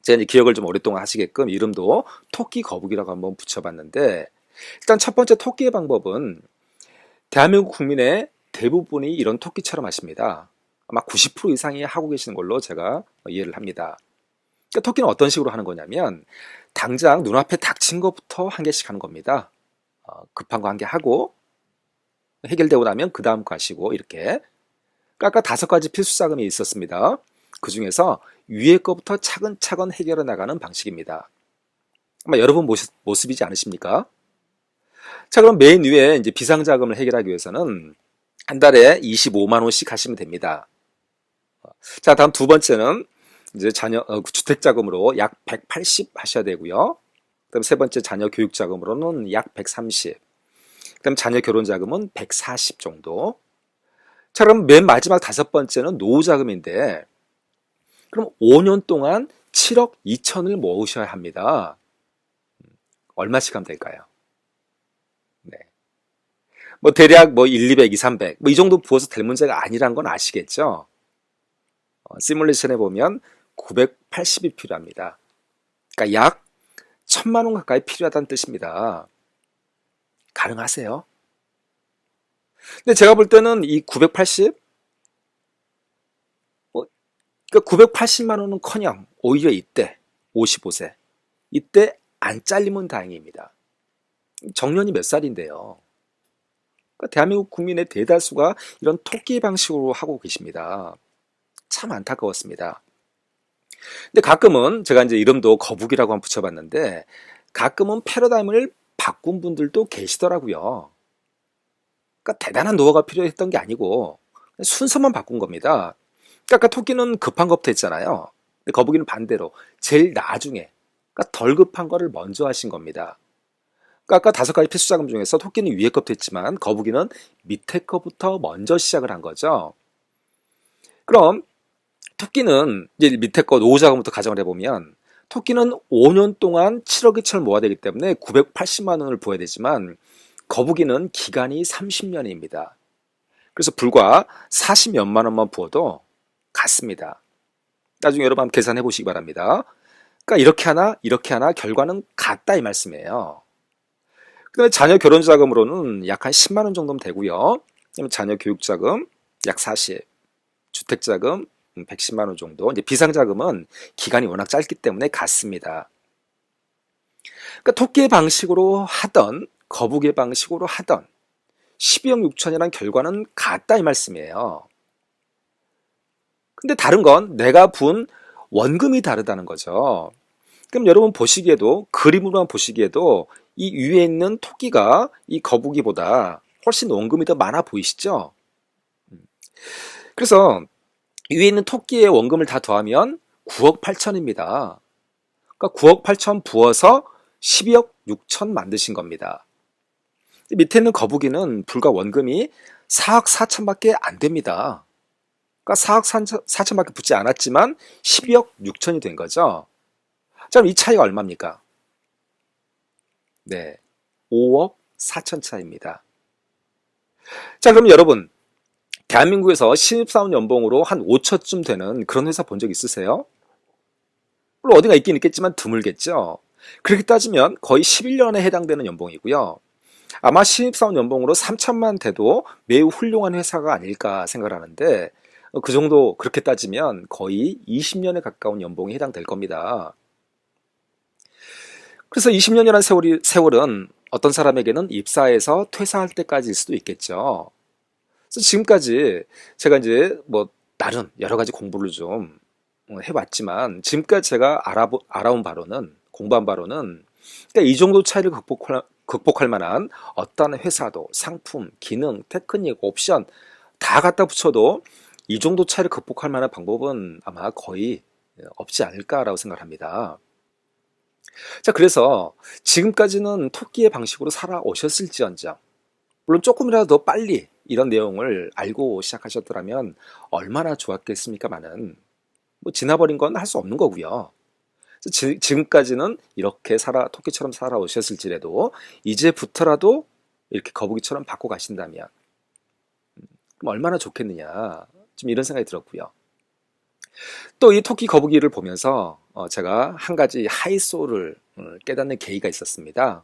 제가 이제 기억을 좀 오랫동안 하시게끔 이름도 토끼 거북이라고 한번 붙여봤는데, 일단 첫 번째 토끼의 방법은 대한민국 국민의 대부분이 이런 토끼처럼 하십니다. 아마 90% 이상이 하고 계시는 걸로 제가 이해를 합니다. 그러니까 토끼는 어떤 식으로 하는 거냐면 당장 눈앞에 닥친 것부터 한 개씩 하는 겁니다. 급한 거 한 개 하고 해결되고 나면 그 다음 거 하시고 이렇게. 그러니까 아까 5가지 필수 자금이 있었습니다. 그 중에서 위에 거부터 차근차근 해결해 나가는 방식입니다. 아마 여러분 모습이지 않으십니까? 자, 그럼 맨 위에 이제 비상자금을 해결하기 위해서는 한 달에 25만 원씩 하시면 됩니다. 자, 다음 두 번째는 이제 주택자금으로 약 180 하셔야 되고요. 그다음 세 번째 자녀 교육자금으로는 약 130. 그다음 자녀 결혼자금은 140 정도. 자, 그럼 맨 마지막 다섯 번째는 노후자금인데, 그럼 5년 동안 7억 2천을 모으셔야 합니다. 얼마씩 하면 될까요? 네. 뭐 대략 뭐 1, 200, 2, 300, 뭐 이 정도 부어서 될 문제가 아니란 건 아시겠죠? 시뮬레이션에 보면 980이 필요합니다. 그러니까 약 1000만 원 가까이 필요하다는 뜻입니다. 가능하세요? 근데 제가 볼 때는 이 980, 그러니까 980만 원은커녕 오히려 이때 55세 이때 안 잘리면 다행입니다. 정년이 몇 살인데요. 그러니까 대한민국 국민의 대다수가 이런 토끼 방식으로 하고 계십니다. 참 안타까웠습니다. 근데 가끔은 제가 이제 이름도 거북이라고 한번 붙여봤는데 가끔은 패러다임을 바꾼 분들도 계시더라고요. 그러니까 대단한 노하우가 필요했던 게 아니고 순서만 바꾼 겁니다. 그러니까 아까 토끼는 급한 것부터 했잖아요. 근데 거북이는 반대로 제일 나중에, 그러니까 덜 급한 거를 먼저 하신 겁니다. 그러니까 아까 5가지 필수자금 중에서 토끼는 위에 것부터 했지만 거북이는 밑에 것부터 먼저 시작을 한 거죠. 그럼 토끼는 이제 밑에 거 노후자금부터 가정을 해보면 토끼는 5년 동안 7억 2천을 모아야 되기 때문에 980만 원을 부어야 되지만 거북이는 기간이 30년입니다. 그래서 불과 40몇만 원만 부어도 같습니다. 나중에 여러분 한번 계산해 보시기 바랍니다. 그러니까 이렇게 하나 결과는 같다 이 말씀이에요. 그다음에 자녀 결혼자금으로는 약 한 10만 원 정도면 되고요. 자녀 교육자금 약 40, 주택자금 110만 원 정도. 이제 비상자금은 기간이 워낙 짧기 때문에 같습니다. 그러니까 토끼의 방식으로 하던 거북이의 방식으로 하던 12억 6천이라는 결과는 같다 이 말씀이에요. 근데 다른 건 내가 분 원금이 다르다는 거죠. 그럼 여러분 보시기에도 그림으로만 보시기에도 이 위에 있는 토끼가 이 거북이보다 훨씬 원금이 더 많아 보이시죠? 그래서 위에 있는 토끼의 원금을 다 더하면 9억 8천입니다. 그러니까 9억 8천 부어서 12억 6천 만드신 겁니다. 밑에 있는 거북이는 불과 원금이 4억 4천밖에 안 됩니다. 그러니까 4억 4천밖에 붙지 않았지만 12억 6천이 된 거죠. 자, 그럼 이 차이가 얼마입니까? 네, 5억 4천 차이입니다. 자, 그럼 여러분 대한민국에서 신입사원 연봉으로 한 5천쯤 되는 그런 회사 본 적 있으세요? 물론 어딘가 있긴 있겠지만 드물겠죠. 그렇게 따지면 거의 11년에 해당되는 연봉이고요. 아마 신입사원 연봉으로 3천만 돼도 매우 훌륭한 회사가 아닐까 생각하는데 그 정도 그렇게 따지면 거의 20년에 가까운 연봉이 해당될 겁니다. 그래서 20년이라는 세월은 어떤 사람에게는 입사해서 퇴사할 때까지일 수도 있겠죠. 그래서 지금까지 제가 이제 뭐 나름 여러 가지 공부를 좀 해왔지만 지금까지 제가 알아온 바로는 공부한 바로는 그러니까 이 정도 차이를 극복할 만한 어떤 회사도 상품, 기능, 테크닉, 옵션 다 갖다 붙여도 이 정도 차이를 극복할 만한 방법은 아마 거의 없지 않을까라고 생각합니다. 자, 그래서 지금까지는 토끼의 방식으로 살아오셨을지언정 물론 조금이라도 더 빨리 이런 내용을 알고 시작하셨더라면 얼마나 좋았겠습니까마는 뭐 지나버린 건 할 수 없는 거고요. 지금까지는 이렇게 토끼처럼 살아오셨을지라도 이제부터라도 이렇게 거북이처럼 바꿔 가신다면 그럼 얼마나 좋겠느냐 좀 이런 생각이 들었고요. 또 이 토끼 거북이를 보면서 제가 한 가지 하이소울을 깨닫는 계기가 있었습니다.